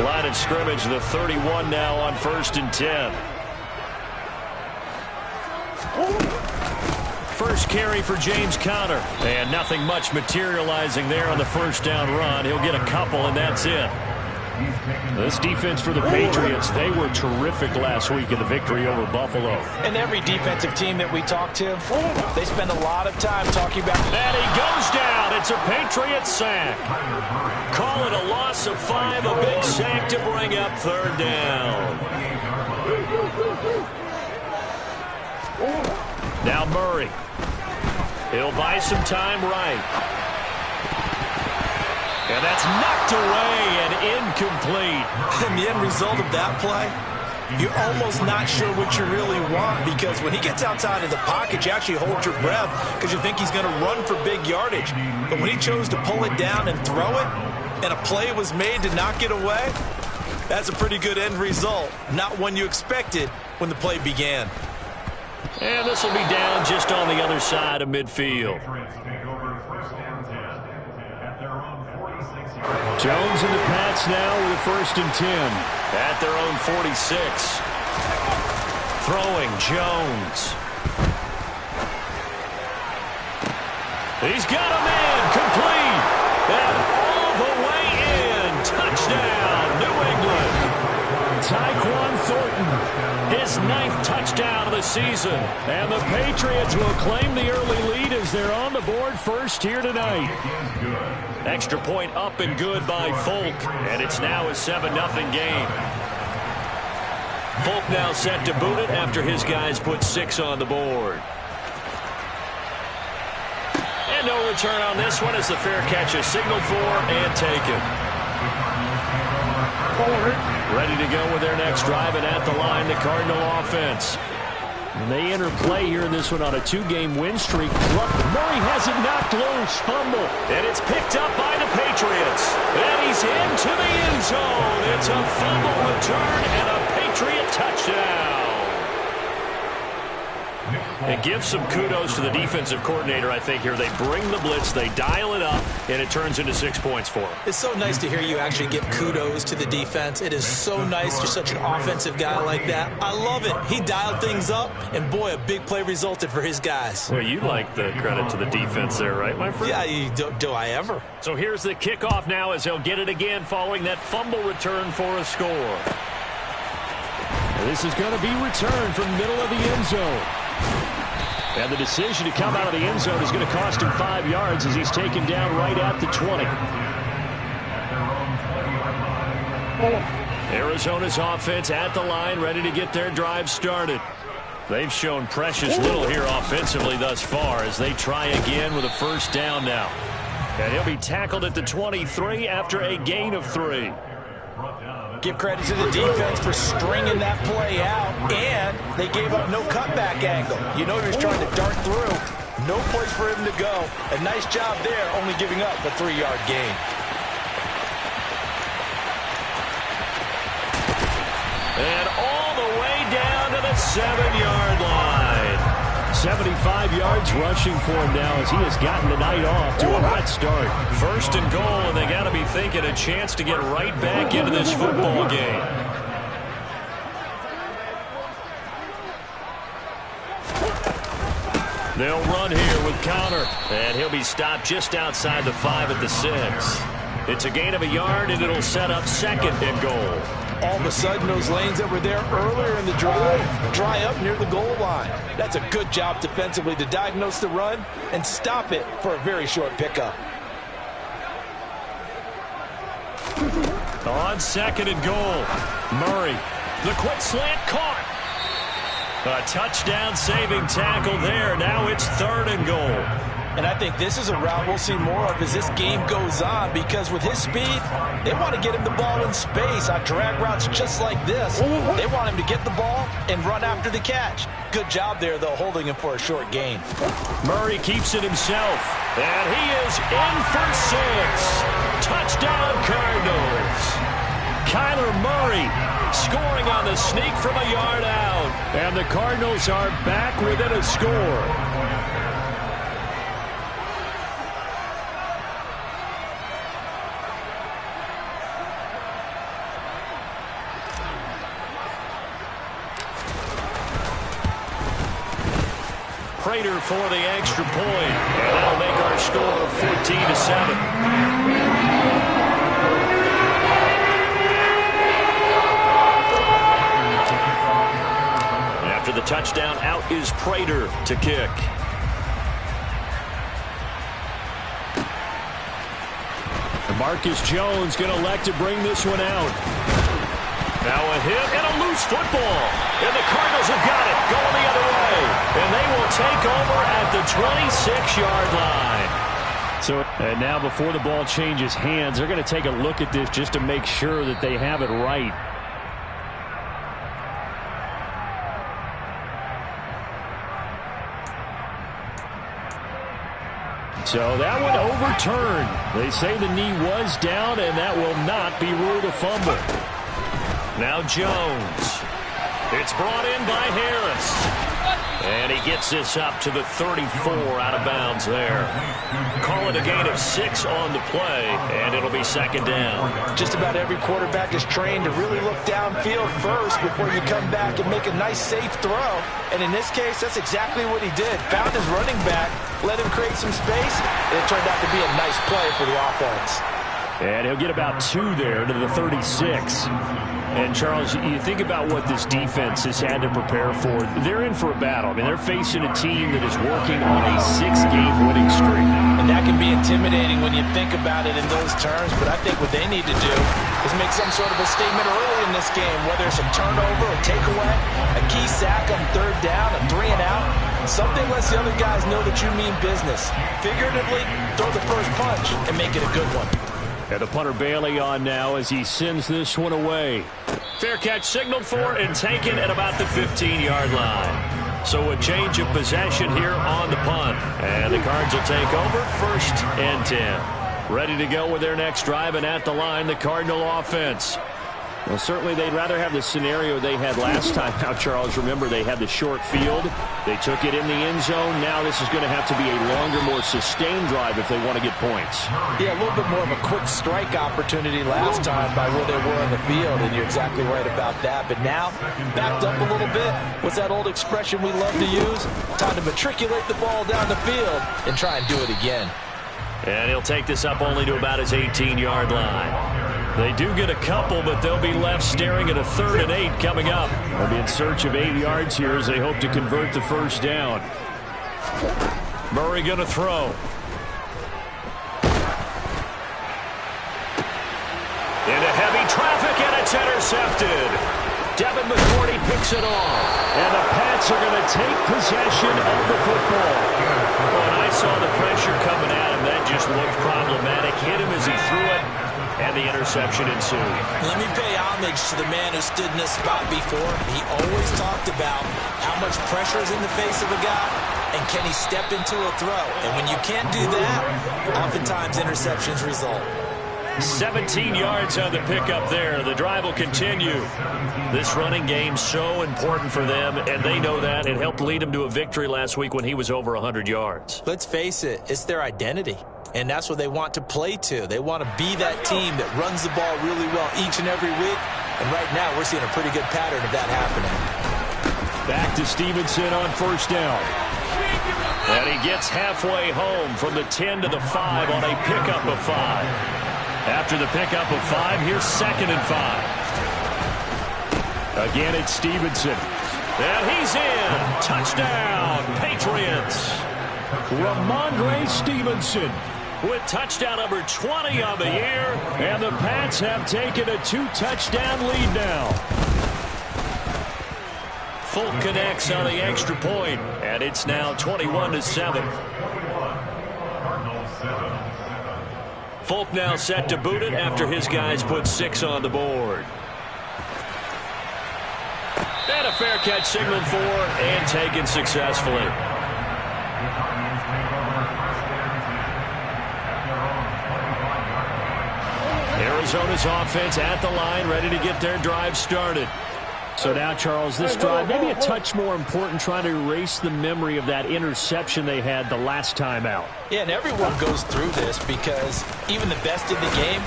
Line of scrimmage, the 31 now on 1st and 10. First carry for James Conner. And nothing much materializing there on the first down run. He'll get a couple, and that's it. This defense for the Patriots, they were terrific last week in the victory over Buffalo. And every defensive team that we talk to, they spend a lot of time talking about. And he goes down. It's a Patriot sack. Call it a loss of 5, a big sack to bring up 3rd down. Now Murray. He'll buy some time right. And that's knocked away and incomplete. And the end result of that play, you're almost not sure what you really want, because when he gets outside of the pocket, you actually hold your breath because you think he's going to run for big yardage. But when he chose to pull it down and throw it, and a play was made to knock it away, that's a pretty good end result. Not one you expected when the play began. And this will be down just on the other side of midfield. Jones and the Pats now with a 1st and 10 at their own 46. Throwing Jones. He's got a man complete. And all the way in. Touchdown, New England. Tyquan Thornton, his 9th touchdown of the season. And the Patriots will claim the early lead as they're on the board first here tonight. Extra point up and good by Folk, and it's now a 7-0 game. Folk now set to boot it after his guys put 6 on the board. And no return on this one as the fair catch is signaled for and taken. Ready to go with their next drive, and at the line, the Cardinal offense. And they enter play here in this one on a 2-game win streak. Murray has it knocked loose. Fumble. And it's picked up by the Patriots. And he's into the end zone. It's a fumble return and a Patriot touchdown. And give some kudos to the defensive coordinator, I think, here. They bring the blitz, they dial it up, and it turns into 6 points for them. It's so nice to hear you actually give kudos to the defense. It is so nice. You're such an offensive guy like that. I love it. He dialed things up, and boy, a big play resulted for his guys. Well, you like the credit to the defense there, right, my friend? Yeah, do I ever? So here's the kickoff now as he'll get it again following that fumble return for a score. This is going to be returned from the middle of the end zone. And the decision to come out of the end zone is going to cost him 5 yards as he's taken down right at the 20. Arizona's offense at the line, ready to get their drive started. They've shown precious little here offensively thus far as they try again with a 1st down now. And he'll be tackled at the 23 after a gain of 3. Give credit to the defense for stringing that play out, and they gave up no cutback angle. You know he was trying to dart through. No place for him to go. A nice job there, only giving up a 3-yard gain. And all the way down to the 7-yard line. 75 yards rushing for him now as he has gotten the night off to a hot start. 1st and goal, and they got to be thinking a chance to get right back into this football game. They'll run here with Conner, and he'll be stopped just outside the 5 at the 6. It's a gain of a yard, and it'll set up 2nd and goal. All of a sudden, those lanes that were there earlier in the drive dry up near the goal line. That's a good job defensively to diagnose the run and stop it for a very short pickup. On 2nd and goal, Murray, the quick slant caught. A touchdown-saving tackle there. Now it's 3rd and goal. And I think this is a route we'll see more of as this game goes on, because with his speed, they want to get him the ball in space on drag routes just like this. They want him to get the ball and run after the catch. Good job there, though, holding him for a short gain. Murray keeps it himself, and he is in for 6. Touchdown, Cardinals. Kyler Murray scoring on the sneak from a yard out. And the Cardinals are back within a score. Prater for the extra point. And that'll make our score 14-7. After the touchdown, out is Prater to kick. Marcus Jones going to elect to bring this one out. Now a hit and a loose football. And the Cardinals have got it going the other way. And they will take over at the 26-yard line. So, and now before the ball changes hands, they're going to take a look at this just to make sure that they have it right. So that one overturned. They say the knee was down, and that will not be ruled a fumble. Now Jones. It's brought in by Harris. And he gets this up to the 34 out of bounds there. Call it a gain of 6 on the play, and it'll be second down. Just about every quarterback is trained to really look downfield first before you come back and make a nice, safe throw. And in this case, that's exactly what he did. Found his running back, let him create some space, and it turned out to be a nice play for the offense. And he'll get about 2 there to the 36. And, Charles, you think about what this defense has had to prepare for. They're in for a battle. I mean, they're facing a team that is working on a 6-game winning streak. And that can be intimidating when you think about it in those terms. But I think what they need to do is make some sort of a statement early in this game, whether it's a turnover, a takeaway, a key sack on third down, a 3-and-out. Something lets the other guys know that you mean business. Figuratively, throw the first punch and make it a good one. And the punter Bailey on now as he sends this one away. Fair catch signaled for and taken at about the 15-yard line. So a change of possession here on the punt. And the Cards will take over 1st and 10. Ready to go with their next drive, and at the line, the Cardinal offense. Well, certainly they'd rather have the scenario they had last time. Now, Charles, remember, they had the short field. They took it in the end zone. Now this is going to have to be a longer, more sustained drive if they want to get points. Yeah, a little bit more of a quick strike opportunity last time by where they were on the field, and you're exactly right about that. But now, backed up a little bit. What's that old expression we love to use? Time to matriculate the ball down the field and try and do it again. And he'll take this up only to about his 18-yard line. They do get a couple, but they'll be left staring at a 3rd and 8 coming up. They'll be in search of 8 yards here as they hope to convert the first down. Murray going to throw. Into heavy traffic, and it's intercepted. Devin McCourty picks it off. And the Pats are going to take possession of the football. When I saw the pressure coming at him, that just looked problematic. Hit him as he threw it, and the interception ensued. Let me pay homage to the man who stood in this spot before. He always talked about how much pressure is in the face of a guy, and can he step into a throw. And when you can't do that, oftentimes interceptions result. 17 yards on the pickup there. The drive will continue. This running game so important for them, and they know that. It helped lead them to a victory last week when he was over 100 yards. Let's face it, it's their identity. And that's what they want to play to. They want to be that team that runs the ball really well each and every week. And right now, we're seeing a pretty good pattern of that happening. Back to Stevenson on first down. And he gets halfway home from the 10 to the 5 on a pickup of 5. After the pickup of 5, here's 2nd and 5. Again, it's Stevenson. And he's in. Touchdown, Patriots. Ramondre Stevenson with touchdown number 20 on the year. And the Pats have taken a 2-touchdown lead now. Folk connects on the extra point, and it's now 21-7. Folk now set to boot it after his guys put 6 on the board. And a fair catch signaled for and taken successfully. Arizona's offense at the line, ready to get their drive started. So now, Charles, this drive maybe a touch more important, trying to erase the memory of that interception they had the last time out. Yeah, and everyone goes through this because even the best in the game,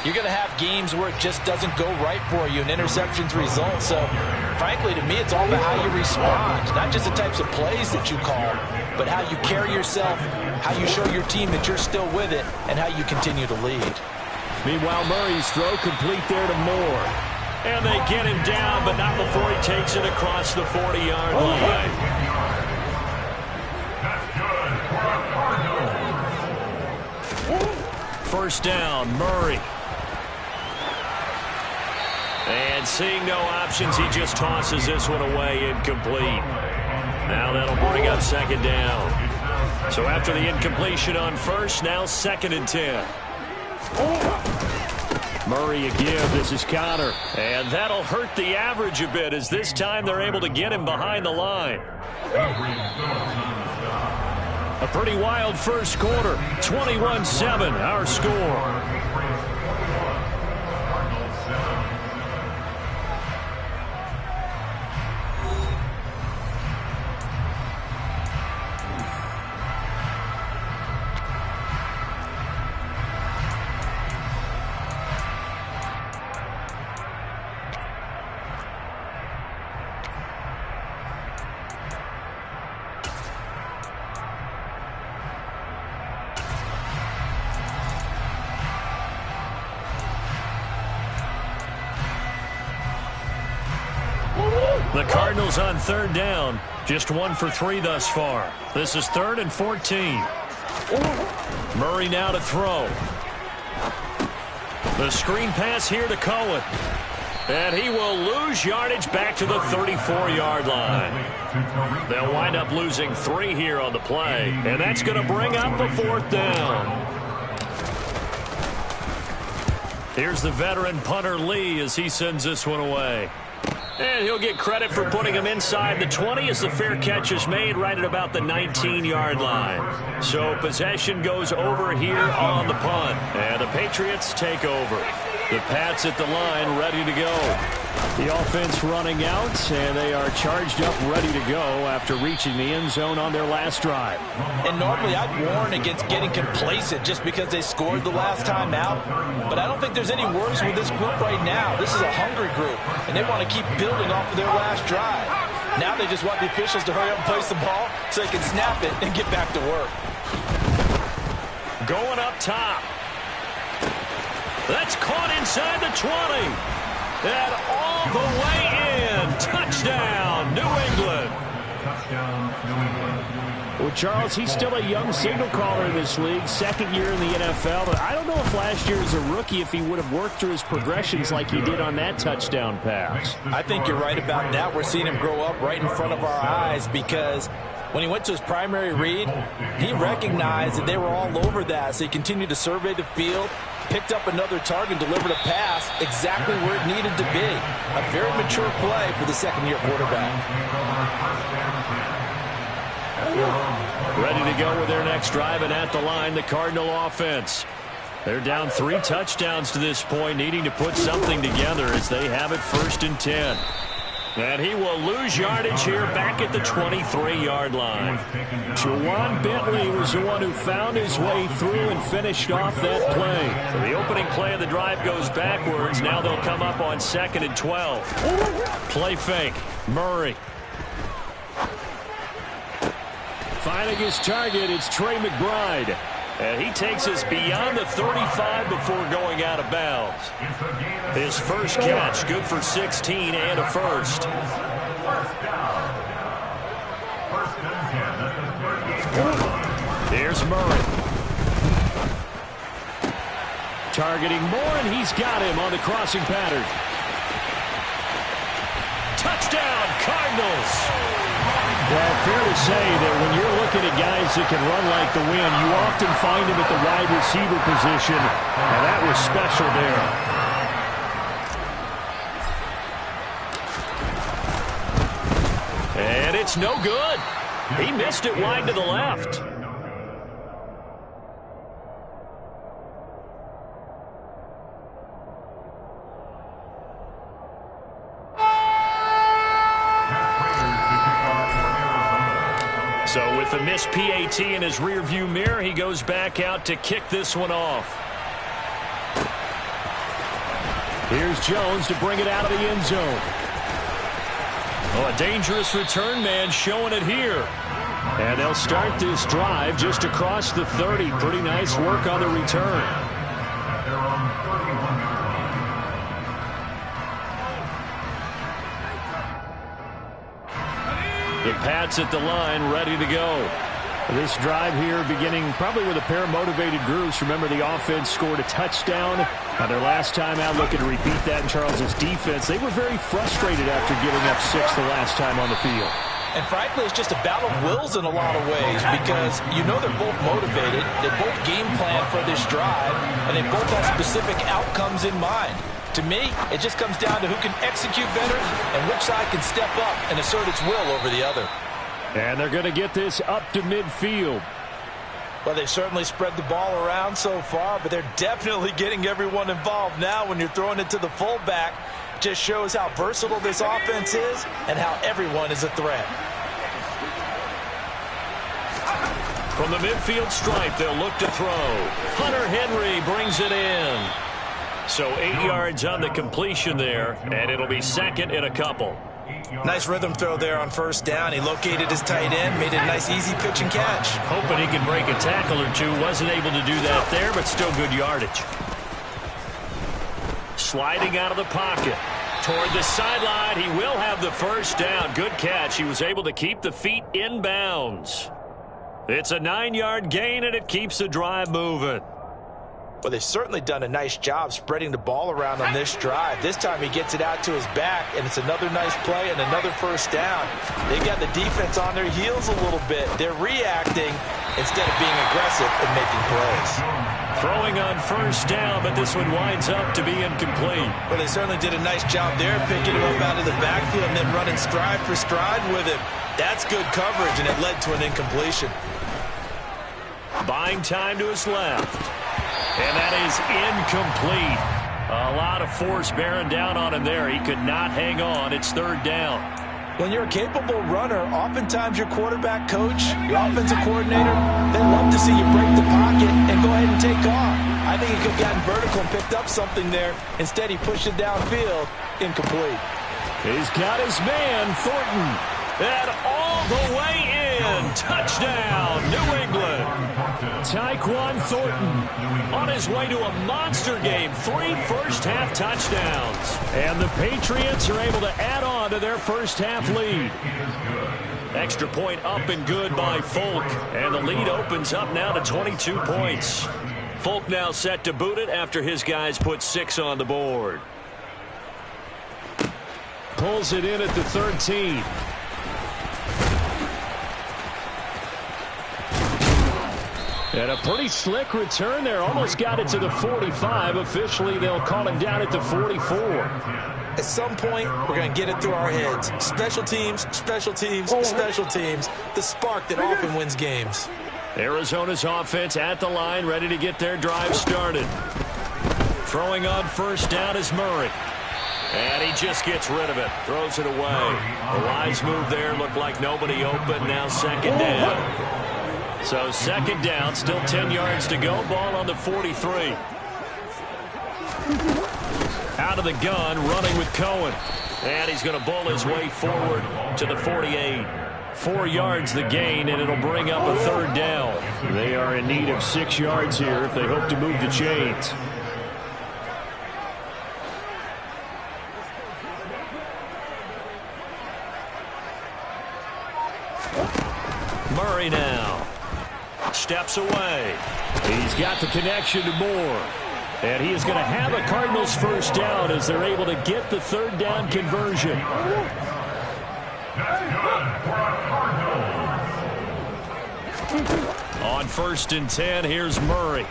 You're going to have games where it just doesn't go right for you and interceptions result. So, frankly, to me, it's all about how you respond. Not just the types of plays that you call, but how you carry yourself, how you show your team that you're still with it, and how you continue to lead. Meanwhile, Murray's throw complete there to Moore. And they get him down, but not before he takes it across the 40-yard line. First down, Murray. And seeing no options, he just tosses this one away, incomplete. Now that'll bring up second down. So after the incompletion on first, now 2nd and 10. Murray a give. This is Connor. And that'll hurt the average a bit, as this time they're able to get him behind the line. A pretty wild first quarter. 21-7, our score. The Cardinals on third down. Just 1 for 3 thus far. This is 3rd and 14. Murray now to throw. The screen pass here to Cohen. And he will lose yardage back to the 34-yard line. They'll wind up losing 3 here on the play. And that's going to bring up a 4th down. Here's the veteran punter Lee as he sends this one away. And he'll get credit for putting him inside the 20 as the fair catch is made right at about the 19-yard line. So possession goes over here on the punt. And the Patriots take over. The Pats at the line ready to go. The offense running out, and they are charged up ready to go after reaching the end zone on their last drive. And normally I'd warn against getting complacent just because they scored the last time out. But I don't think there's any worries with this group right now. This is a hungry group, and they want to keep building off of their last drive. Now they just want the officials to hurry up and place the ball so they can snap it and get back to work. Going up top. That's caught inside the 20. And all the way in. Touchdown, New England. Well, Charles, he's still a young signal caller in this league, 2nd year in the NFL. But I don't know if last year as a rookie, if he would have worked through his progressions like he did on that touchdown pass. I think you're right about that. We're seeing him grow up right in front of our eyes because when he went to his primary read, he recognized that they were all over that. So he continued to survey the field, picked up another target, delivered a pass exactly where it needed to be. A very mature play for the 2nd-year quarterback. Ready to go with their next drive, and at the line, the Cardinal offense. They're down 3 touchdowns to this point, needing to put something together as they have it 1st and 10. And he will lose yardage here back at the 23-yard line. Jawan Bentley was the one who found his way through and finished off that play. So the opening play of the drive goes backwards. Now they'll come up on 2nd and 12. Play fake. Murray. Finding his target, it's Trey McBride. And he takes us beyond the 35 before going out of bounds. His first catch, good for 16 and a first. Here's Murray. Targeting Moore, and he's got him on the crossing pattern. Touchdown, Cardinals! Well, fair to say that when you're looking at guys that can run like the wind, you often find him at the wide receiver position, and that was special there. And it's no good. He missed it wide to the left. So with the missed PAT in his rearview mirror, he goes back out to kick this one off. Here's Jones to bring it out of the end zone. Oh, a dangerous return man showing it here. And they'll start this drive just across the 30. Pretty nice work on the return. The Pats at the line, ready to go. This drive here beginning probably with a pair of motivated groups. Remember, the offense scored a touchdown on their last time out. Looking to repeat that in Charles's defense. They were very frustrated after giving up 6 the last time on the field. And frankly, it's just a battle of wills in a lot of ways because you know they're both motivated. They both game plan for this drive, and they both have specific outcomes in mind. To me, it just comes down to who can execute better and which side can step up and assert its will over the other. And they're going to get this up to midfield. Well, they've certainly spread the ball around so far, but they're definitely getting everyone involved now when you're throwing it to the fullback. Just shows how versatile this offense is and how everyone is a threat. From the midfield stripe, they'll look to throw. Hunter Henry brings it in. So 8 yards on the completion there, and it'll be second and a couple. Nice rhythm throw there on first down. He located his tight end, made it a nice easy pitch and catch. Hoping he could break a tackle or two. Wasn't able to do that there, but still good yardage. Sliding out of the pocket. Toward the sideline, he will have the first down. Good catch. He was able to keep the feet in bounds. It's a 9-yard gain, and it keeps the drive moving. Well, they've certainly done a nice job spreading the ball around on this drive. This time he gets it out to his back, and it's another nice play and another first down. They got the defense on their heels a little bit. They're reacting instead of being aggressive and making plays. Throwing on first down, but this one winds up to be incomplete. Well, they certainly did a nice job there, picking him up out of the backfield and then running stride for stride with him. That's good coverage, and it led to an incompletion. Buying time to his left. And that is incomplete. A lot of force bearing down on him there. He could not hang on. It's third down. When you're a capable runner, oftentimes your quarterback coach, your offensive coordinator, they love to see you break the pocket and go ahead and take off. I think he could have gotten vertical and picked up something there. Instead, he pushed it downfield. Incomplete. He's got his man, Thornton. And all the way in. Touchdown, New England. Tyquan Thornton on his way to a monster game. 3 first-half touchdowns. And the Patriots are able to add on to their first-half lead. Extra point up and good by Folk. And the lead opens up now to 22 points. Folk now set to boot it after his guys put 6 on the board. Pulls it in at the 13. And a pretty slick return there. Almost got it to the 45. Officially, they'll call him down at the 44. At some point, we're going to get it through our heads. Special teams, special teams, special teams. The spark that often wins games. Arizona's offense at the line, ready to get their drive started. Throwing on first down is Murray. And he just gets rid of it. Throws it away. A wise move there. Looked like nobody open. Now second down. So second down, still 10 yards to go. Ball on the 43. Out of the gun, running with Cohen. And he's going to bull his way forward to the 48. 4 yards the gain, and it'll bring up a third down. They are in need of 6 yards here if they hope to move the chains. Murray now. Steps away. He's got the connection to Moore. And he is going to have a Cardinals first down as they're able to get the third down conversion. On first and 10, here's Murray.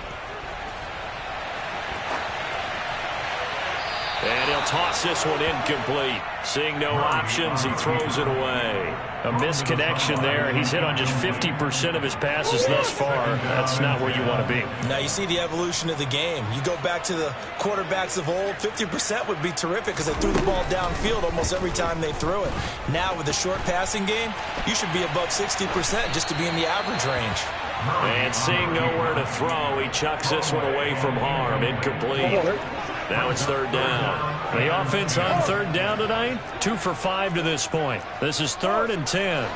And he'll toss this one incomplete. Seeing no options, he throws it away. A misconnection there. He's hit on just 50% of his passes thus far. That's not where you want to be. Now you see the evolution of the game. You go back to the quarterbacks of old, 50% would be terrific because they threw the ball downfield almost every time they threw it. Now with the short passing game, you should be above 60% just to be in the average range. And seeing nowhere to throw, he chucks this one away from harm. Incomplete. Now it's third down. The offense on third down tonight, 2 for 5 to this point. This is 3rd and 10.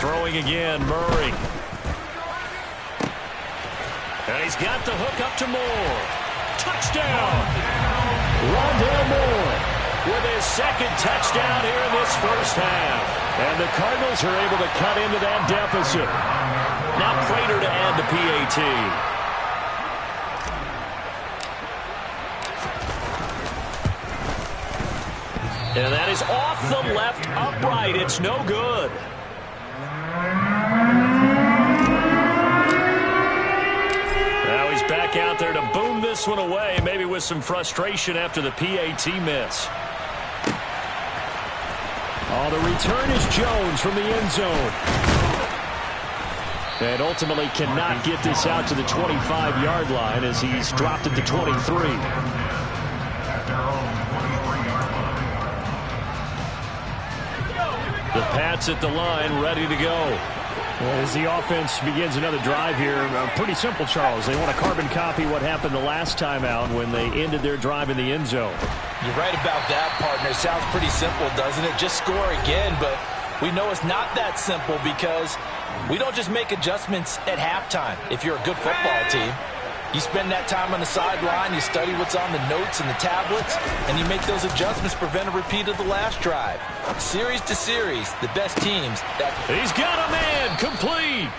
Throwing again, Murray. And he's got the hook up to Moore. Touchdown! Rondale Moore with his 2nd touchdown here in this first half. And the Cardinals are able to cut into that deficit. Now Prater to add the PAT. And that is off the left upright. It's no good. Now he's back out there to boom this one away, maybe with some frustration after the PAT miss. Oh, the return is Jones from the end zone. And ultimately cannot get this out to the 25-yard line as he's dropped at the 23. The Pats at the line, ready to go. As the offense begins another drive here, pretty simple, Charles. They want to carbon copy what happened the last time out when they ended their drive in the end zone. You're right about that, partner. Sounds pretty simple, doesn't it? Just score again, but we know it's not that simple because we don't just make adjustments at halftime if you're a good football team. You spend that time on the sideline, you study what's on the notes and the tablets, and you make those adjustments to prevent a repeat of the last drive. Series to series, the best teams. He's got a man, complete.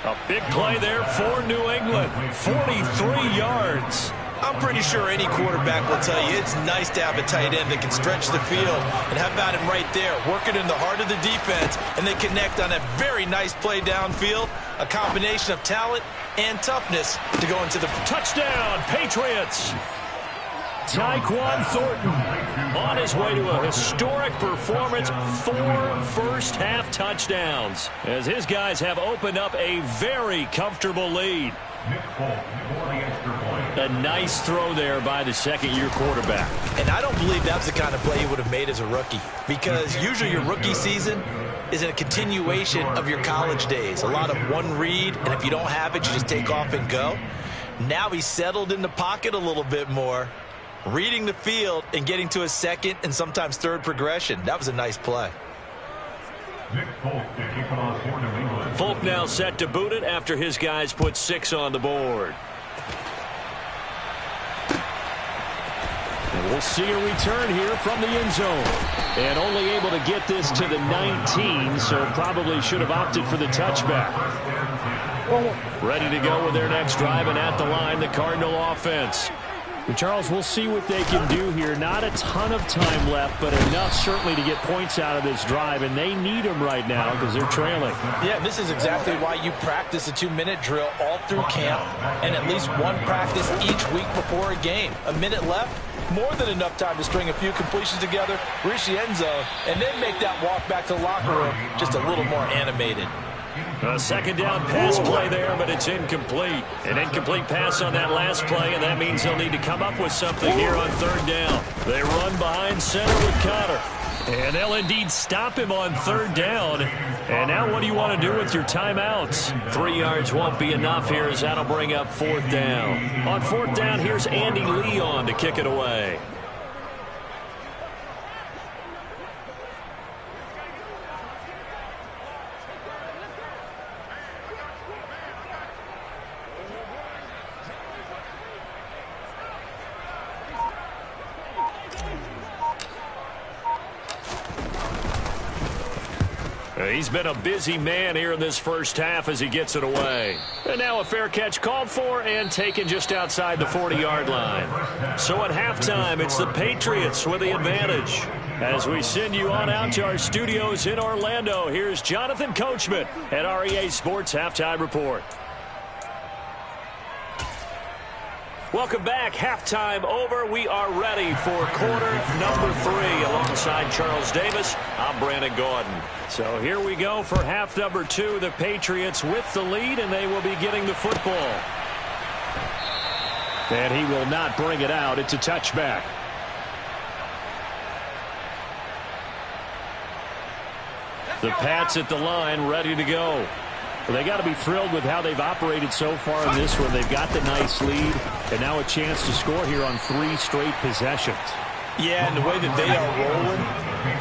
A big play there for New England, 43 yards. I'm pretty sure any quarterback will tell you it's nice to have a tight end that can stretch the field. And how about him right there, working in the heart of the defense, and they connect on a very nice play downfield, a combination of talent and toughness to go into the touchdown, Patriots. Tyquan Thornton on his way to a historic performance, 4 first-half touchdowns, as his guys have opened up a very comfortable lead. A nice throw there by the second-year quarterback. And I don't believe that's the kind of play he would have made as a rookie, because usually your rookie season is a continuation of your college days. A lot of one read, and if you don't have it, you just take off and go. Now he's settled in the pocket a little bit more, reading the field and getting to his second and sometimes third progression. That was a nice play. Folk now set to boot it after his guys put 6 on the board. And we'll see a return here from the end zone. And only able to get this to the 19, so probably should have opted for the touchback. Ready to go with their next drive, and at the line, the Cardinal offense. Charles, we'll see what they can do here. Not a ton of time left, but enough certainly to get points out of this drive, and they need them right now because they're trailing. Yeah, this is exactly why you practice a 2-minute drill all through camp and at least one practice each week before a game. A minute left, more than enough time to string a few completions together, reach the end zone, and then make that walk back to the locker room just a little more animated. A second down pass play there, but it's incomplete. An incomplete pass on that last play, and that means they'll need to come up with something here on third down. They run behind center with Connor. And they'll indeed stop him on third down. And now what do you want to do with your timeouts? 3 yards won't be enough here as that'll bring up fourth down. On fourth down, here's Andy Leon to kick it away. He's been a busy man here in this first half as he gets it away. And now a fair catch called for and taken just outside the 40-yard line. So at halftime, it's the Patriots with the advantage. As we send you on out to our studios in Orlando, here's Jonathan Coachman at REA Sports Halftime Report. Welcome back. Halftime over. We are ready for quarter number 3. Alongside Charles Davis, I'm Brandon Gordon. So here we go for half number 2. The Patriots with the lead, and they will be getting the football. And he will not bring it out. It's a touchback. The Pats at the line, ready to go. Well, they got to be thrilled with how they've operated so far in this one. They've got the nice lead, and now a chance to score here on 3 straight possessions. Yeah, and the way that they are rolling,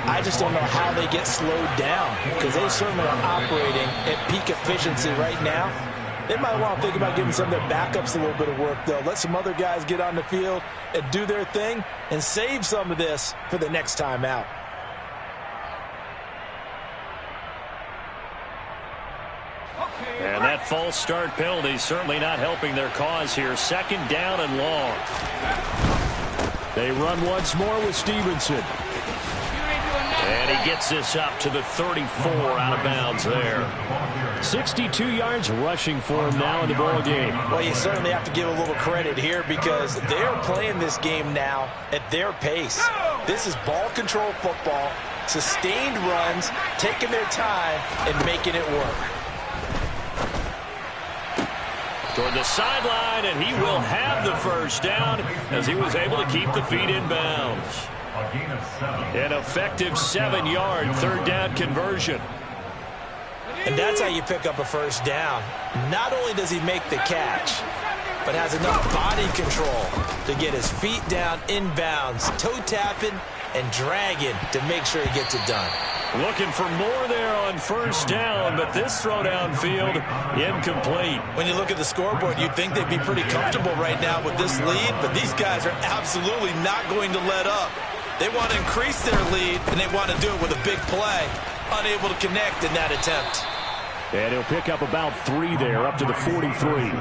I just don't know how they get slowed down, because they certainly are operating at peak efficiency right now. They might want to think about giving some of their backups a little bit of work, though. Let some other guys get on the field and do their thing and save some of this for the next time out. And that false start penalty certainly not helping their cause here. 2nd down and long. They run once more with Stevenson. And he gets this up to the 34, out of bounds there. 62 yards rushing for him now in the ball game. Well, you certainly have to give a little credit here because they're playing this game now at their pace. This is ball control football, sustained runs, taking their time and making it work. Toward the sideline, and he will have the first down as he was able to keep the feet in bounds. An effective 7-yard 3rd down conversion. And that's how you pick up a first down. Not only does he make the catch, but has enough body control to get his feet down in bounds, toe tapping and dragging to make sure he gets it done. Looking for more there on first down, but this throw downfield incomplete. When you look at the scoreboard, you'd think they'd be pretty comfortable right now with this lead, but these guys are absolutely not going to let up. They want to increase their lead, and they want to do it with a big play. Unable to connect in that attempt. And he'll pick up about 3 there, up to the 43.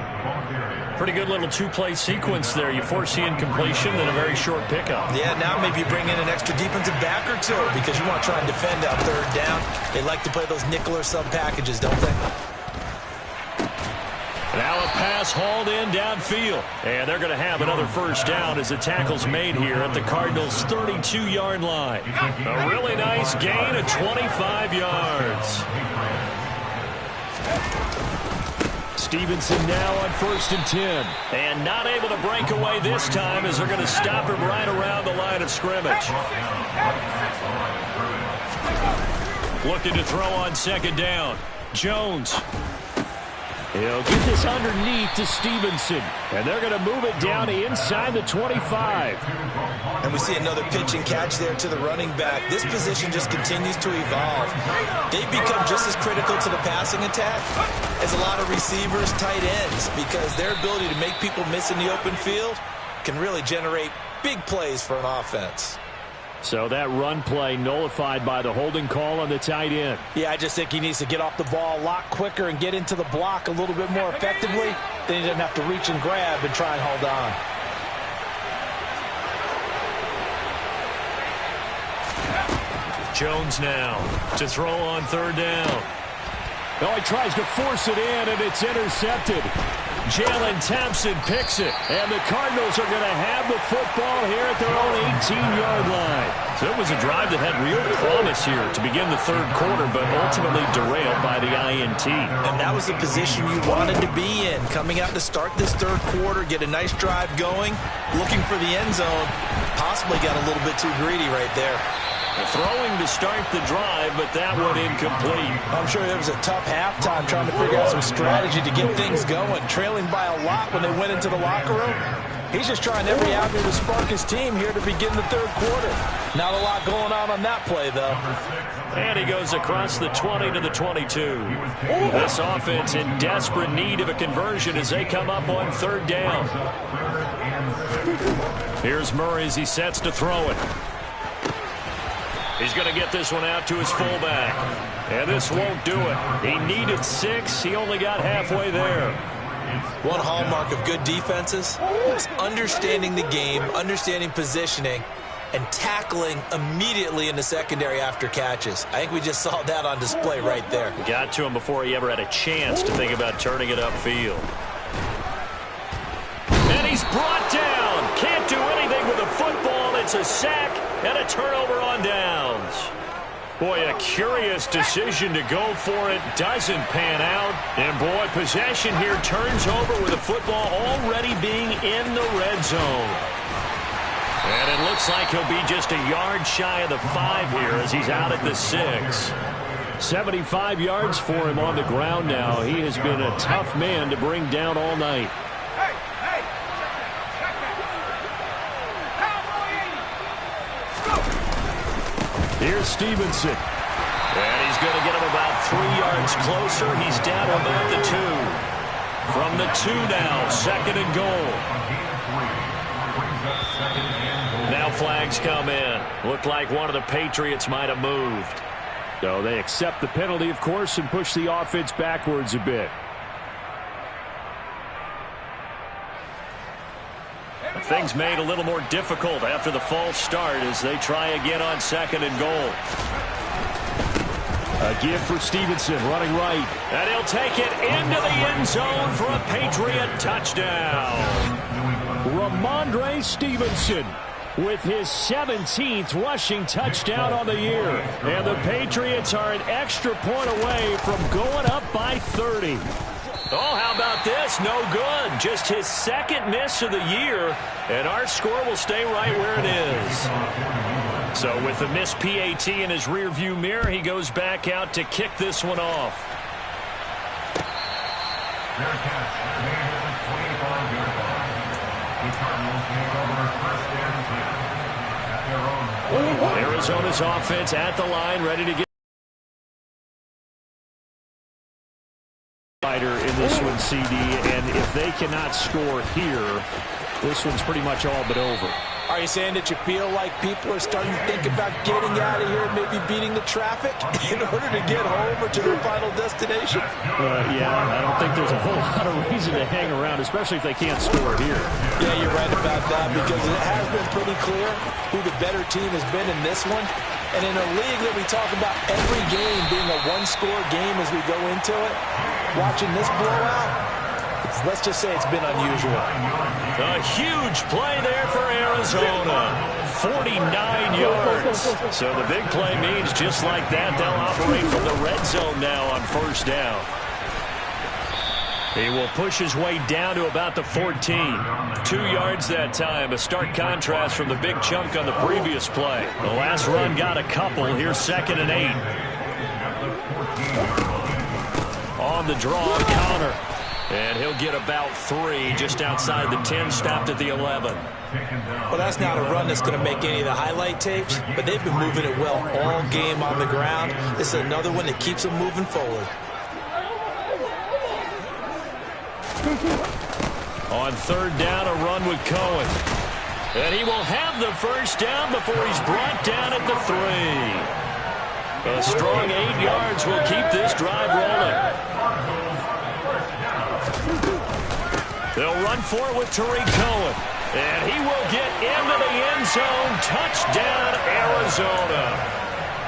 Pretty good little 2-play sequence there. You force the incompletion, then a very short pickup. Yeah, now maybe you bring in an extra defensive back or 2 because you want to try and defend out 3rd down. They like to play those nickel or sub packages, don't they? Now a pass hauled in downfield. And they're going to have another first down as the tackle's made here at the Cardinals' 32-yard line. A really nice gain of 25 yards. Stevenson now on 1st and 10. And not able to break away this time as they're going to stop him right around the line of scrimmage. Looking to throw on 2nd down. Jones. He'll get this underneath to Stevenson. And they're going to move it down inside the 25. And we see another pitch and catch there to the running back. This position just continues to evolve. They become just as critical to the passing attack as a lot of receivers, tight ends, because their ability to make people miss in the open field can really generate big plays for an offense. So that run play nullified by the holding call on the tight end. Yeah, I just think he needs to get off the ball a lot quicker and get into the block a little bit more effectively. Then he doesn't have to reach and grab and try and hold on. Jones now to throw on 3rd down. Oh, he tries to force it in, and it's intercepted. Jalen Thompson picks it, and the Cardinals are going to have the football here at their own 18-yard line. So it was a drive that had real promise here to begin the 3rd quarter, but ultimately derailed by the INT. And that was the position you wanted to be in, coming out to start this 3rd quarter, get a nice drive going, looking for the end zone. Possibly got a little bit too greedy right there. Throwing to start the drive, but that one incomplete. I'm sure it was a tough halftime trying to figure out some strategy to get things going. Trailing by a lot when they went into the locker room. He's just trying every avenue to spark his team here to begin the 3rd quarter. Not a lot going on that play, though. And he goes across the 20 to the 22. This offense in desperate need of a conversion as they come up on 3rd down. Here's Murray as he sets to throw it. He's going to get this one out to his fullback. And this won't do it. He needed 6. He only got halfway there. One hallmark of good defenses is understanding the game, understanding positioning, and tackling immediately in the secondary after catches. I think we just saw that on display right there. Got to him before he ever had a chance to think about turning it upfield. And he's brought down. Can't do anything with the football. It's a sack and a turnover on downs. Boy, a curious decision to go for it. Doesn't pan out. And, boy, possession here turns over with the football already being in the red zone. And it looks like he'll be just a yard shy of the 5 here as he's out at the 6. 75 yards for him on the ground now. He has been a tough man to bring down all night. Here's Stevenson. And he's going to get him about 3 yards closer. He's down to about the 2. From the 2 now, 2nd and goal. Now flags come in. Looked like one of the Patriots might have moved. So they accept the penalty, of course, and push the offense backwards a bit. Things made a little more difficult after the false start as they try again on 2nd and goal. A give for Stevenson, running right. And he'll take it into the end zone for a Patriot touchdown. Ramondre Stevenson with his 17th rushing touchdown on the year. And the Patriots are an extra point away from going up by 30. Oh, how about this? No good. Just his 2nd miss of the year, and our score will stay right where it is. So with the missed PAT in his rearview mirror, he goes back out to kick this one off. Arizona's offense at the line, ready to get in this one, CD, and if they cannot score here, this one's pretty much all but over. Are you saying that you feel like people are starting to think about getting out of here and maybe beating the traffic in order to get home or to their final destination? Yeah, I don't think there's a whole lot of reason to hang around, especially if they can't score here. Yeah, you're right about that, because it has been pretty clear who the better team has been in this one. And in a league that we talk about every game being a one-score game as we go into it, watching this blowout, let's just say it's been unusual. A huge play there for Arizona. 49 yards. So the big play means just like that, they'll operate from the red zone now on 1st down. He will push his way down to about the 14. 2 yards that time. A stark contrast from the big chunk on the previous play. The last run got a couple. Here's 2nd and 8. On the draw, Connor. And he'll get about 3 just outside the 10, stopped at the 11. Well, that's not a run that's going to make any of the highlight tapes, but they've been moving it well all game on the ground. This is another one that keeps them moving forward. On 3rd down, a run with Cohen. And he will have the 1st down before he's brought down at the 3. A strong 8 yards will keep this drive rolling. They'll run for it with Tariq Cohen. And he will get into the end zone. Touchdown, Arizona.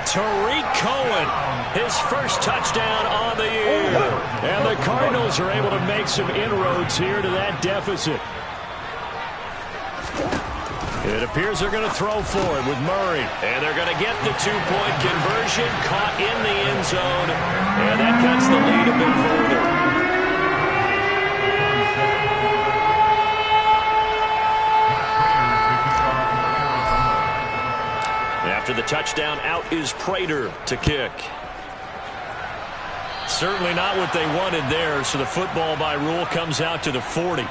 Tariq Cohen, his 1st touchdown on the year. And the Cardinals are able to make some inroads here to that deficit. It appears they're going to throw for it with Murray. And they're going to get the 2-point conversion, caught in the end zone. And that cuts the lead a bit further. After the touchdown, out is Prater to kick. Certainly not what they wanted there, so the football by rule comes out to the 40.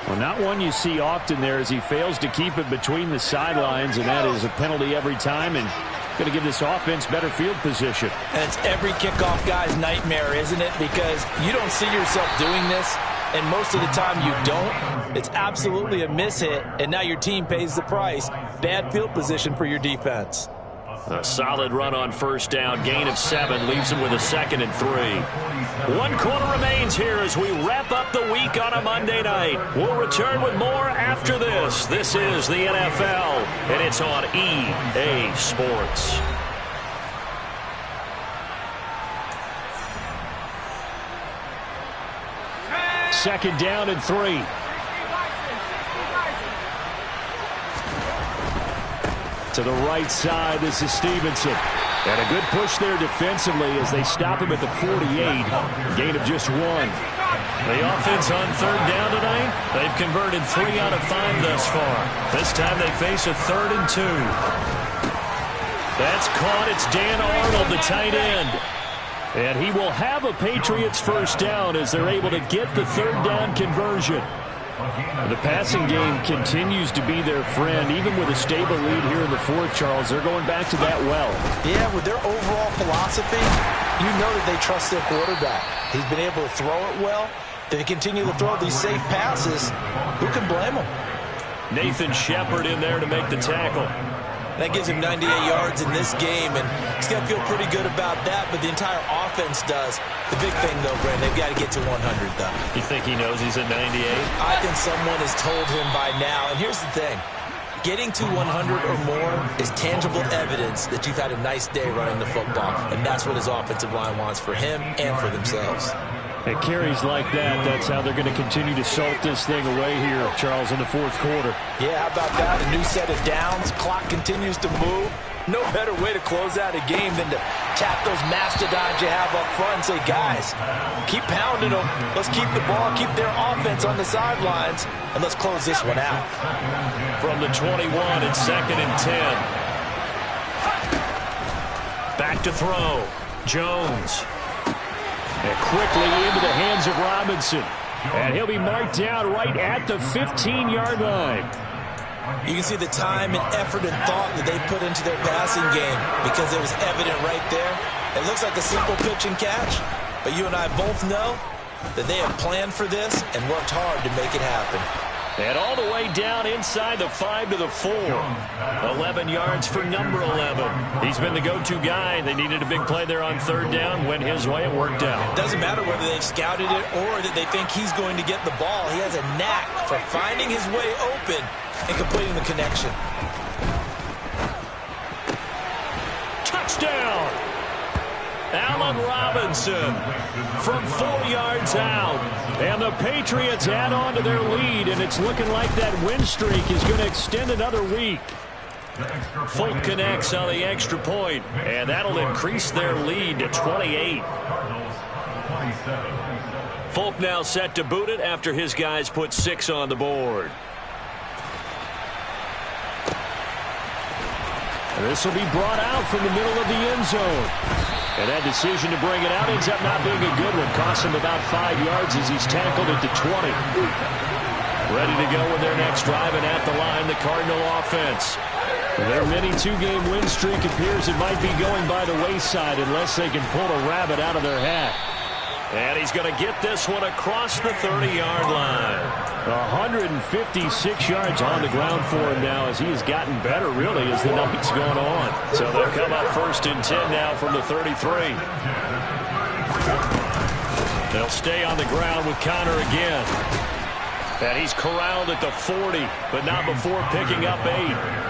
Well, not one you see often there as he fails to keep it between the sidelines, and that is a penalty every time and going to give this offense better field position. And it's every kickoff guy's nightmare, isn't it? Because you don't see yourself doing this, and most of the time you don't. It's absolutely a mishit, and now your team pays the price. Bad field position for your defense. A solid run on 1st down. Gain of 7 leaves him with a 2nd and 3. 1 quarter remains here as we wrap up the week on a Monday night. We'll return with more after this. This is the NFL, and it's on EA Sports. Second down and 3. To the right side, this is Stevenson. And a good push there defensively as they stop him at the 48. Gain of just 1. The offense on 3rd down tonight, they've converted 3 out of 5 thus far. This time they face a 3rd and 2. That's caught. It's Dan Arnold, the tight end. And he will have a Patriots first down as they're able to get the third down conversion. The passing game continues to be their friend. Even with a stable lead here in the fourth, Charles, they're going back to that well. Yeah, with their overall philosophy, you know that they trust their quarterback. He's been able to throw it well. They continue to throw these safe passes. Who can blame them? Nathan Shepard in there to make the tackle. That gives him 98 yards in this game, and he's going to feel pretty good about that, but the entire offense does. The big thing, though, Brandon, they've got to get to 100, though. You think he knows he's at 98? I think someone has told him by now, and here's the thing. Getting to 100 or more is tangible evidence that you've had a nice day running the football, and that's what his offensive line wants for him and for themselves. At carries like that, that's how they're going to continue to salt this thing away here, Charles, in the fourth quarter. Yeah, how about that? A new set of downs. Clock continues to move. No better way to close out a game than to tap those mastodons you have up front and say, guys, keep pounding them. Let's keep the ball, keep their offense on the sidelines, and let's close this one out. From the 21, it's 2nd and 10. Back to throw. Jones. And quickly into the hands of Robinson. And he'll be marked down right at the 15-yard line. You can see the time and effort and thought that they put into their passing game because it was evident right there. It looks like a simple pitch and catch, but you and I both know that they have planned for this and worked hard to make it happen. And all the way down inside the 5 to the 4. 11 yards for number 11. He's been the go-to guy. They needed a big play there on third down. Went his way. It worked out. Doesn't matter whether they've scouted it or that they think he's going to get the ball. He has a knack for finding his way open and completing the connection. Touchdown! Allen Robinson from 4 yards out. And the Patriots add on to their lead, and it's looking like that win streak is going to extend another week. Folk connects on the extra point, and that'll increase their lead to 28. Folk now set to boot it after his guys put 6 on the board. And this will be brought out from the middle of the end zone. And that decision to bring it out ends up not being a good one. Costs him about 5 yards as he's tackled at the 20. Ready to go with their next drive, and at the line, the Cardinal offense. Their mini 2-game win streak appears it might be going by the wayside unless they can pull a rabbit out of their hat. And he's going to get this one across the 30-yard line. 156 yards on the ground for him now as he has gotten better, really, as the night's gone on. So they'll come up 1st and 10 now from the 33. They'll stay on the ground with Connor again. And he's corralled at the 40, but not before picking up 8.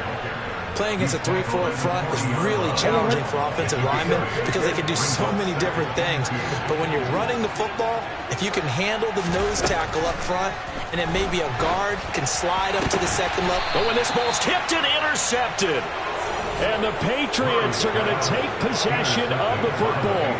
Playing against a 3-4 front is really challenging for offensive linemen because they can do so many different things. But when you're running the football, if you can handle the nose tackle up front, and then maybe a guard can slide up to the second level. But when this ball's tipped and intercepted, and the Patriots are going to take possession of the football.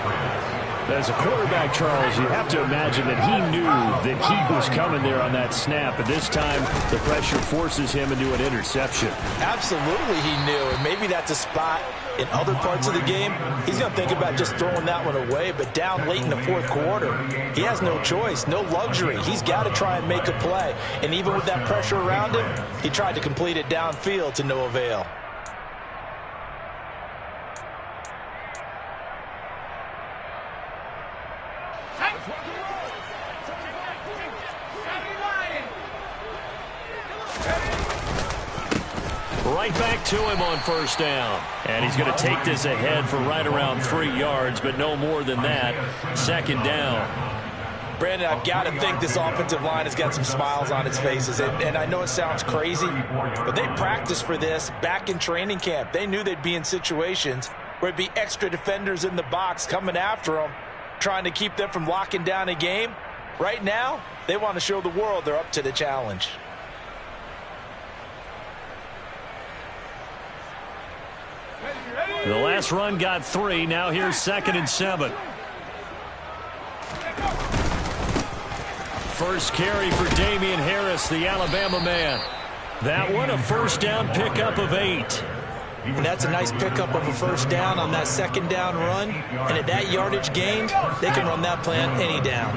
As a quarterback, Charles, you have to imagine that he knew that he was coming there on that snap. But this time, the pressure forces him into an interception. Absolutely he knew. And maybe that's a spot in other parts of the game. He's going to think about just throwing that one away. But down late in the fourth quarter, he has no choice, no luxury. He's got to try and make a play. And even with that pressure around him, he tried to complete it downfield to no avail. Right back to him on first down. And he's going to take this ahead for right around 3 yards, but no more than that. 2nd down. Brandon, I've got to think this offensive line has got some smiles on its faces. And I know it sounds crazy, but they practiced for this back in training camp. They knew they'd be in situations where it'd be extra defenders in the box coming after them, trying to keep them from locking down a game. Right now, they want to show the world they're up to the challenge. The last run got 3. Now here's 2nd and 7. First carry for Damian Harris, the Alabama man. That one a first down pickup of 8. And that's a nice pickup of a first down on that second down run. And at that yardage gained, they can run that plan any down.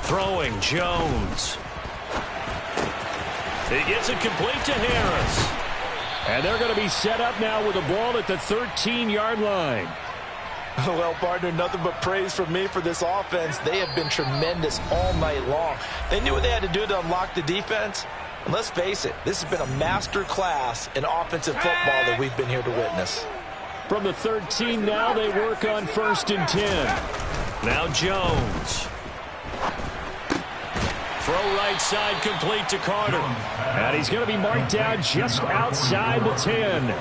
Throwing Jones. He gets it complete to Harris. And they're going to be set up now with the ball at the 13-yard line. Well, partner, nothing but praise from me for this offense. They have been tremendous all night long. They knew what they had to do to unlock the defense. And let's face it, this has been a master class in offensive football that we've been here to witness. From the 13 now, they work on 1st and 10. Now Jones. Throw right side complete to Carter. And he's going to be marked down just outside the 10.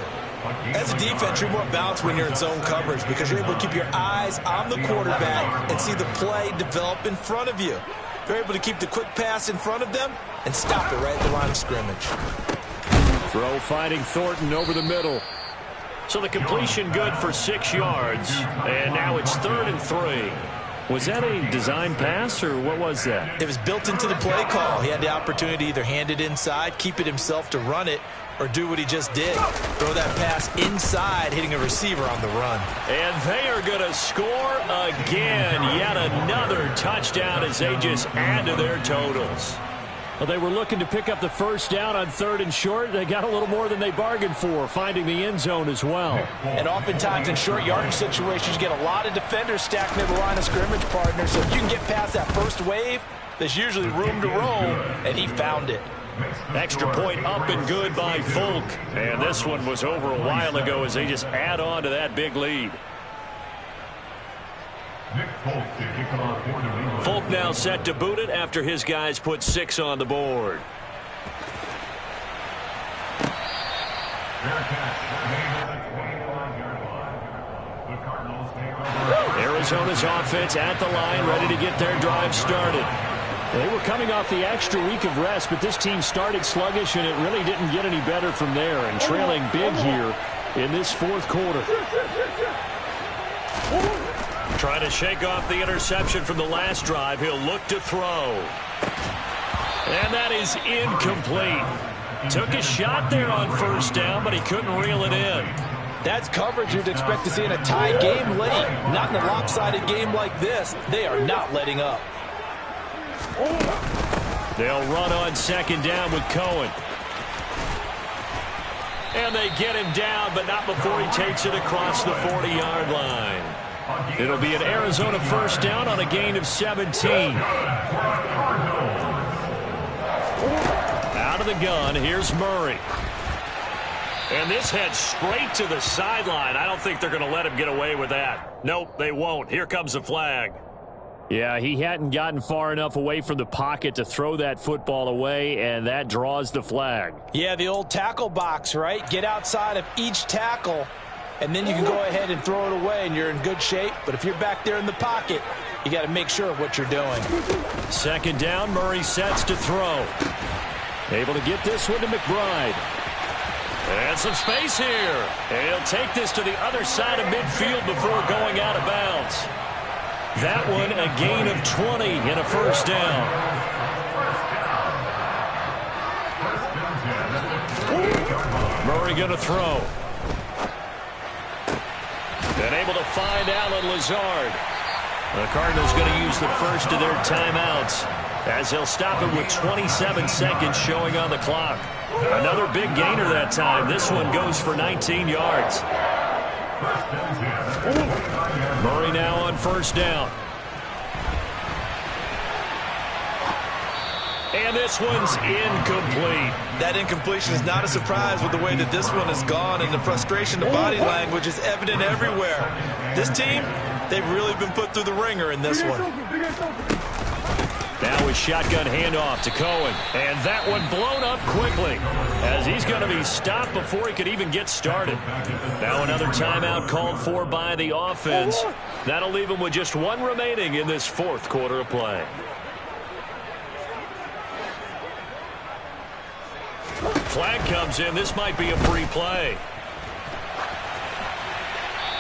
As a defense, you're more balanced when you're in zone coverage because you're able to keep your eyes on the quarterback and see the play develop in front of you. You're able to keep the quick pass in front of them and stop it right at the line of scrimmage. Throw finding Thornton over the middle. So the completion good for 6 yards. And now it's 3rd and 3. Was that a design pass, or what was that? It was built into the play call. He had the opportunity to either hand it inside, keep it himself to run it, or do what he just did. Throw that pass inside, hitting a receiver on the run. And they are going to score again. Yet another touchdown as they just add to their totals. Well, they were looking to pick up the first down on 3rd and short. They got a little more than they bargained for, finding the end zone as well. And oftentimes in short yardage situations, you get a lot of defenders stacked near the line of scrimmage, partner. So if you can get past that first wave, there's usually room to roll, and he found it. Extra point up and good by Folk. And this one was over a while ago as they just add on to that big lead. Folk now set to boot it after his guys put 6 on the board. Arizona's offense at the line, ready to get their drive started. They were coming off the extra week of rest, but this team started sluggish, and it really didn't get any better from there, and trailing big here in this 4th quarter. Trying to shake off the interception from the last drive. He'll look to throw. And that is incomplete. Took a shot there on 1st down, but he couldn't reel it in. That's coverage you'd expect to see in a tie game late. Not in a lopsided game like this. They are not letting up. They'll run on 2nd down with Cohen. And they get him down, but not before he takes it across the 40-yard line. It'll be an Arizona 1st down on a gain of 17. Out of the gun, here's Murray. And this heads straight to the sideline. I don't think they're going to let him get away with that. Nope, they won't. Here comes the flag. Yeah, he hadn't gotten far enough away from the pocket to throw that football away, and that draws the flag. Yeah, the old tackle box, right? Get outside of each tackle, and then you can go ahead and throw it away, and you're in good shape. But if you're back there in the pocket, you got to make sure of what you're doing. 2nd down, Murray sets to throw. Able to get this one to McBride. And some space here. And he'll take this to the other side of midfield before going out of bounds. That one a gain of 20 and a 1st down. Murray going to throw. And able to find Alan Lazard. The Cardinals going to use the first of their timeouts as they'll stop it with 27 seconds showing on the clock. Another big gainer that time. This one goes for 19 yards. Murray now on 1st down. And this one's incomplete. That incompletion is not a surprise with the way that this one has gone, and the frustration, the body language is evident everywhere. This team, they've really been put through the ringer in this one. Now with shotgun handoff to Cohen. And that one blown up quickly as he's going to be stopped before he could even get started. Now another timeout called for by the offense. That'll leave him with just one remaining in this 4th quarter of play. Flag comes in. This might be a free play.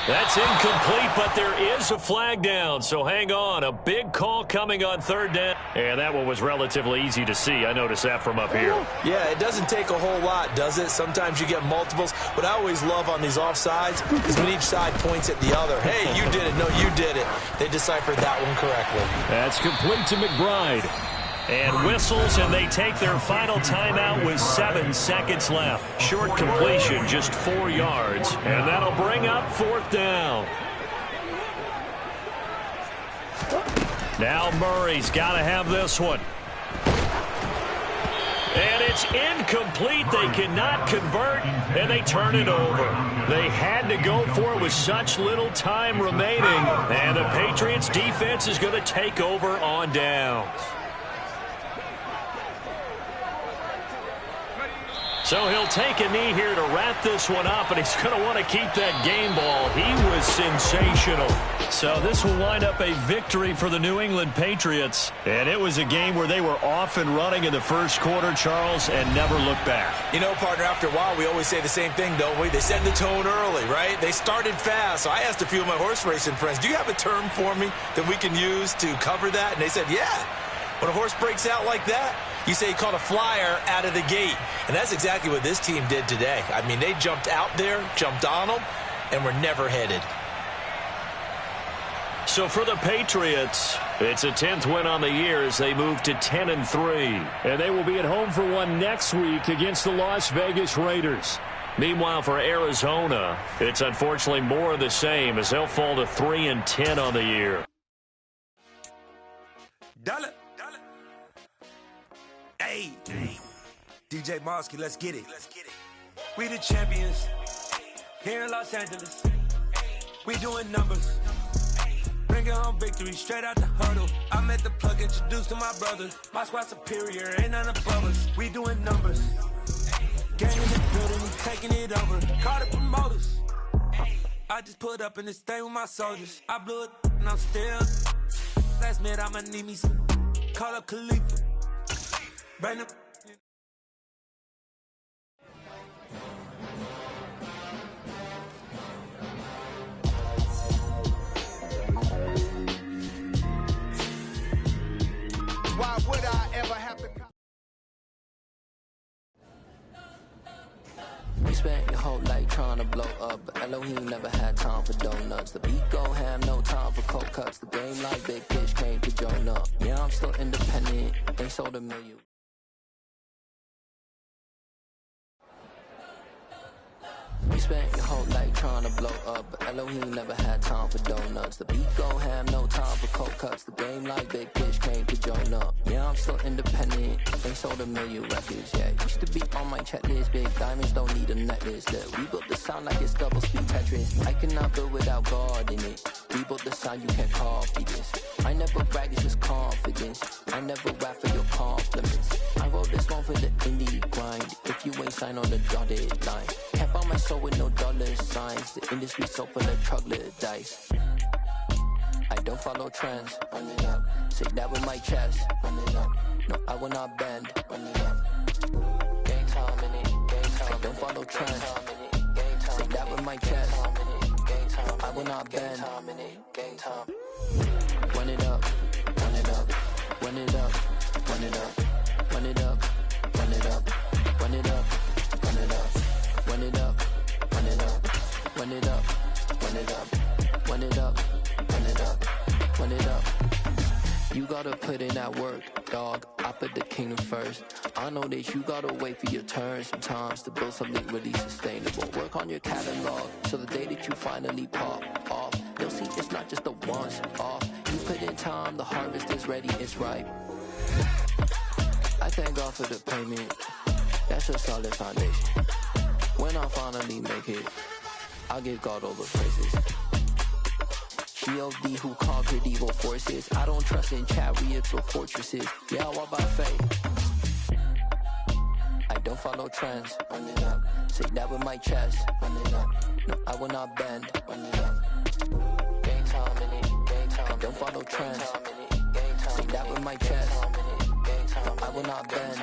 That's incomplete, but there is a flag down, so hang on. A big call coming on third down. And that one was relatively easy to see. I noticed that from up here. Yeah, it doesn't take a whole lot, does it? Sometimes you get multiples. What I always love on these offsides is when each side points at the other. Hey, you did it. No, you did it. They deciphered that one correctly. That's complete to McBride. And whistles, and they take their final timeout with 7 seconds left. Short completion, just 4 yards. And that'll bring up fourth down. Now Murray's got to have this one. And it's incomplete. They cannot convert, and they turn it over. They had to go for it with such little time remaining. And the Patriots defense is going to take over on downs. So he'll take a knee here to wrap this one up, and he's going to want to keep that game ball. He was sensational. So this will wind up a victory for the New England Patriots. And it was a game where they were off and running in the first quarter, Charles, and never looked back. You know, partner, after a while, we always say the same thing, don't we? They set the tone early, right? They started fast. So I asked a few of my horse racing friends, do you have a term for me that we can use to cover that? And they said, yeah. When a horse breaks out like that, you say he caught a flyer out of the gate. And that's exactly what this team did today. I mean, they jumped out there, jumped on them, and were never headed. So for the Patriots, it's a 10th win on the year as they move to 10-3. And they will be at home for one next week against the Las Vegas Raiders. Meanwhile, for Arizona, it's unfortunately more of the same as they'll fall to 3-10 on the year. Dollar. Hey, DJ Mosky, let's get it. We the champions here in Los Angeles. We doing numbers. Bringing home victory straight out the huddle. I met the plug, introduced to my brother. My squad superior, ain't none above us. We doing numbers. Gang in the building, we taking it over. Call the promoters. I just put up in this thing with my soldiers. I blew it and I'm still. Last minute I'ma need me some. Call up Khalifa. Bring up. Why would I ever have to? We spent your whole life trying to blow up, but Elohim never had time for donuts. The beat go ham, no time for cold cuts. The game like big pitch came to Jonah. Yeah, I'm still independent, ain't sold a million. We spent your whole life trying to blow up, but Elohim never had time for donuts. The beat go ham, no time for cold cuts. The game like big pitch came to Jonah. Yeah, I'm still independent, ain't sold a million records. Yeah, used to be on my checklist. Big diamonds don't need a necklace. Look, we built the sound like it's double speed Tetris. I cannot build without God in it. We built the sound, you can't copy this. I never brag, it's just confidence. I never rap for your compliments. I wrote this one for the indie grind. If you ain't signed on the dotted line, can't buy my soul with no dollar signs. The industry so full of troglodytes. I don't follow trends. Run it up. Say that with my chest. Run it up. No, I will not bend. Run it up. Game time in it. Game time. I don't follow trends. Say that with my chest. No, I will not bend. Game time. Run it up. Run it up. Run it up. Run it up. Run it up. Run it up. Run it up. Run it up. Run it up. Run it up. Run it up. Run it up. Run it up. Run it up. Run it up. You gotta put in that work, dog. I put the kingdom first. I know that you gotta wait for your turn sometimes to build something really sustainable. Work on your catalog so the day that you finally pop off, you'll see it's not just a once off. You put in time, the harvest is ready, it's ripe. I thank God for the payment. That's a solid foundation. When I finally make it, I'll give God all the praises. G.O.D. who conquered evil forces. I don't trust in chariots or fortresses. Yeah, I walk by faith. I don't follow trends. Run it up. Say that with my chest. Run it up. No, I will not bend. Run it up. Game time in it. Game time. I don't follow trends. Say that with my chest. No, I will not bend.